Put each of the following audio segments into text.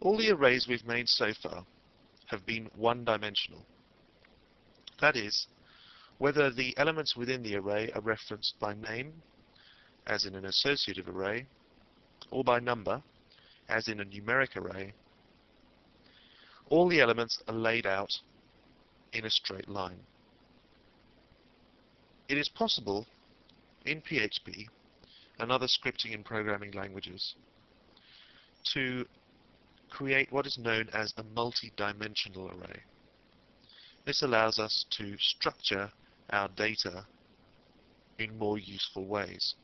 All the arrays we've made so far have been one-dimensional. That is, whether the elements within the array are referenced by name, as in an associative array, or by number, as in a numeric array, all the elements are laid out in a straight line. It is possible in PHP and other scripting and programming languages to create what is known as a multi-dimensional array. This allows us to structure our data in more useful ways.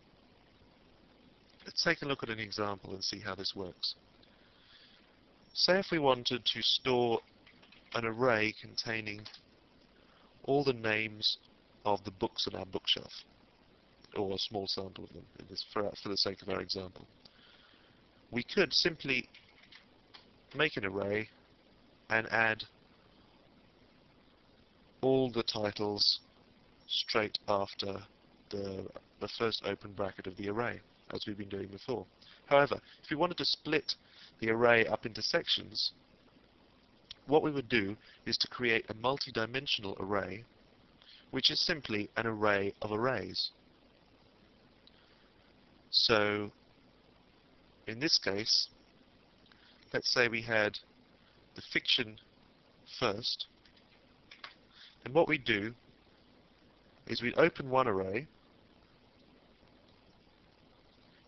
Let's take a look at an example and see how this works. Say if we wanted to store an array containing all the names of the books on our bookshelf, or a small sample of them, for the sake of our example. We could simply make an array and add all the titles straight after the first open bracket of the array, as we've been doing before. However, if we wanted to split the array up into sections, what we would do is to create a multi-dimensional array, which is simply an array of arrays. So, in this case, let's say we had the fiction first, and what we do is we'd open one array,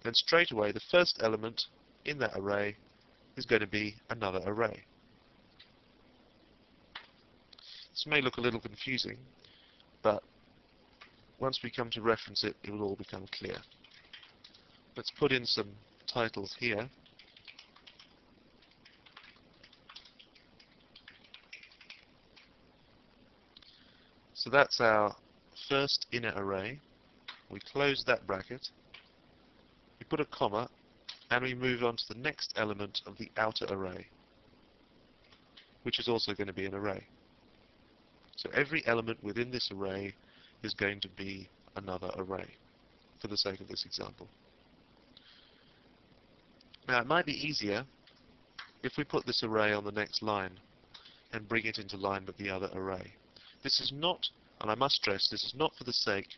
then straight away the first element in that array is going to be another array. This may look a little confusing, but once we come to reference it, it will all become clear. Let's put in some titles here. So that's our first inner array. We close that bracket, we put a comma, and we move on to the next element of the outer array, which is also going to be an array. So every element within this array is going to be another array, for the sake of this example. Now it might be easier if we put this array on the next line and bring it into line with the other array. This is not, and I must stress, this is not for the sake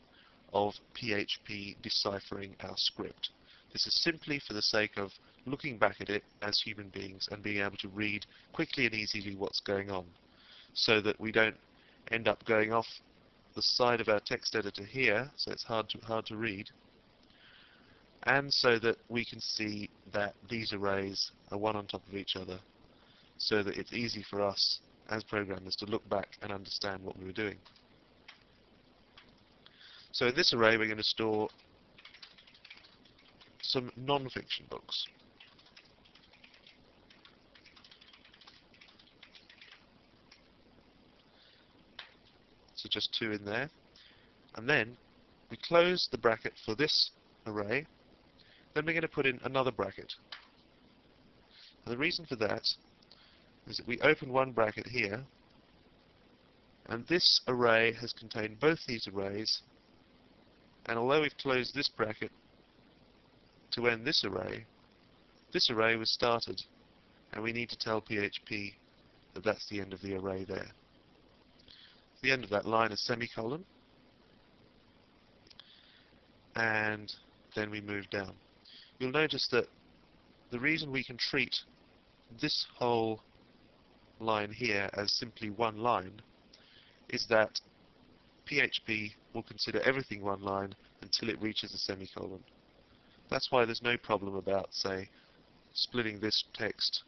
of PHP deciphering our script. This is simply for the sake of looking back at it as human beings and being able to read quickly and easily what's going on, so that we don't end up going off the side of our text editor here, so it's hard to read, and so that we can see that these arrays are one on top of each other, so that it's easy for us as programmers to look back and understand what we were doing. So in this array we're going to store some non-fiction books. So just two in there. And then we close the bracket for this array. Then we're going to put in another bracket. And the reason for that is that we open one bracket here, and this array has contained both these arrays, and although we've closed this bracket to end this array was started, and we need to tell PHP that that's the end of the array there. The end of that line is semicolon, and then we move down. You'll notice that the reason we can treat this whole line here as simply one line is that PHP will consider everything one line until it reaches a semicolon. That's why there's no problem about, say, splitting this text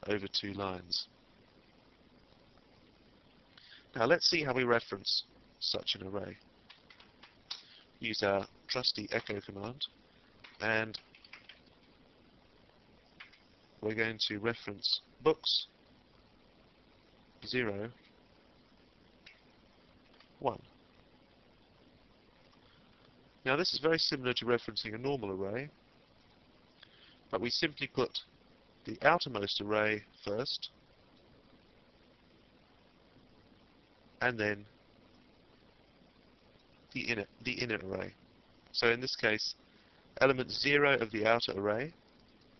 over two lines. Now let's see how we reference such an array. Use our trusty echo command, and we're going to reference books 0, 1. Now this is very similar to referencing a normal array, but we simply put the outermost array first, and then the inner array. So in this case, element 0 of the outer array,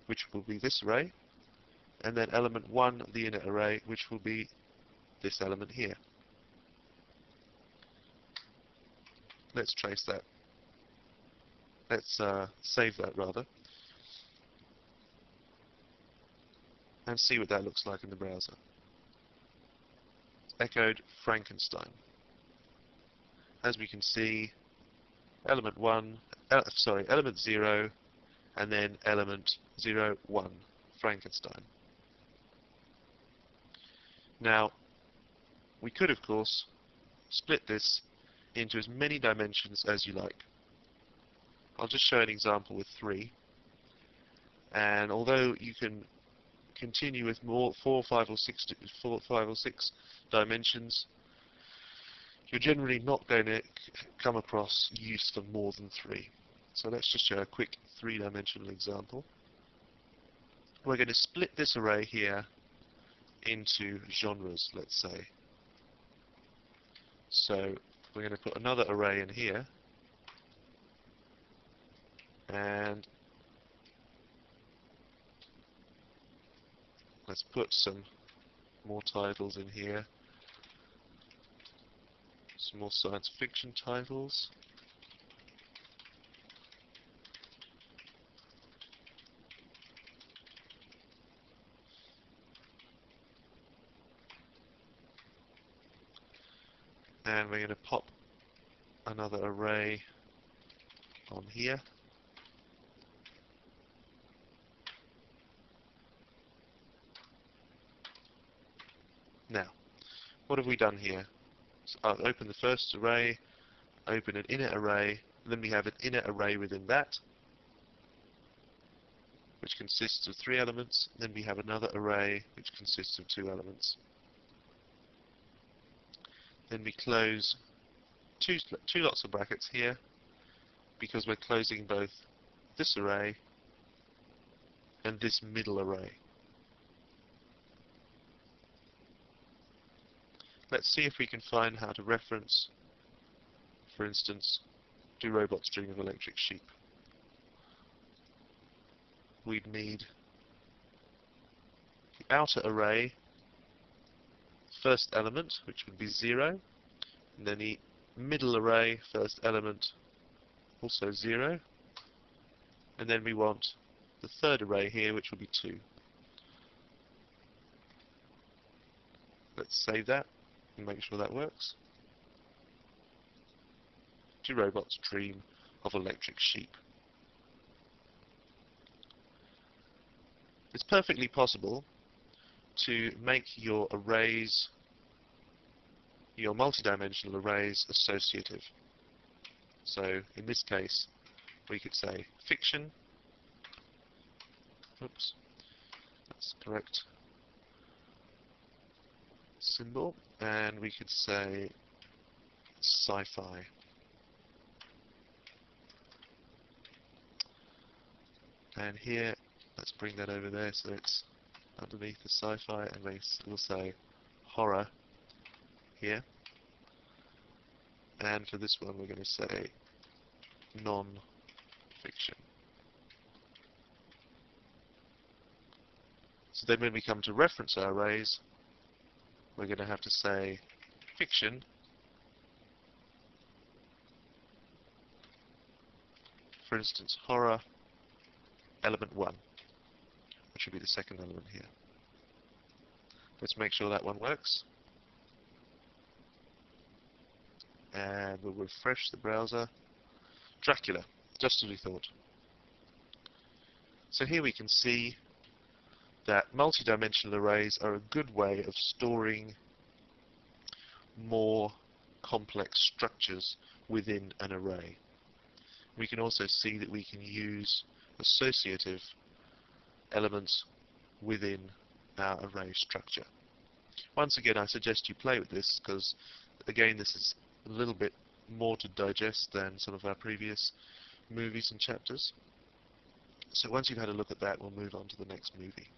which will be this array, and then element 1, the inner array, which will be this element here. Let's trace that. Let's save that rather, and see what that looks like in the browser. It's echoed Frankenstein. As we can see, element 0, and then element 0, 1, Frankenstein. Now, we could, of course, split this into as many dimensions as you like. I'll just show an example with 3. And although you can continue with more 4, 5, or 6 dimensions, you're generally not going to come across use for more than 3. So let's just show a quick 3-dimensional example. We're going to split this array here into genres, let's say. So we're going to put another array in here, and let's put some more titles in here, some more science fiction titles. And we're going to pop another array on here. Now, what have we done here? So I'll open the first array, open an inner array, and then we have an inner array within that, which consists of 3 elements. Then we have another array which consists of 2 elements. Then we close two lots of brackets here, because we're closing both this array and this middle array. Let's see if we can find how to reference, for instance, Do Robots Dream of Electric Sheep? We'd need the outer array, first element, which would be 0, and then the middle array, first element, also 0, and then we want the third array here, which will be 2. Let's save that and make sure that works. Do Robots Dream of Electric Sheep? It's perfectly possible to make your arrays, your multidimensional arrays, associative. So in this case, we could say fiction. Oops, that's correct symbol, and we could say sci-fi. And here, let's bring that over there so it's underneath the sci-fi, and we'll say horror here. And for this one, we're going to say non-fiction. So then when we come to reference our arrays, we're going to have to say fiction for instance horror element 1, which would be the second element here. Let's make sure that one works, and we'll refresh the browser. Dracula, just as we thought. So here we can see that multidimensional arrays are a good way of storing more complex structures within an array. We can also see that we can use associative elements within our array structure. Once again, I suggest you play with this because, again, this is a little bit more to digest than some of our previous movies and chapters. So once you've had a look at that, we'll move on to the next movie.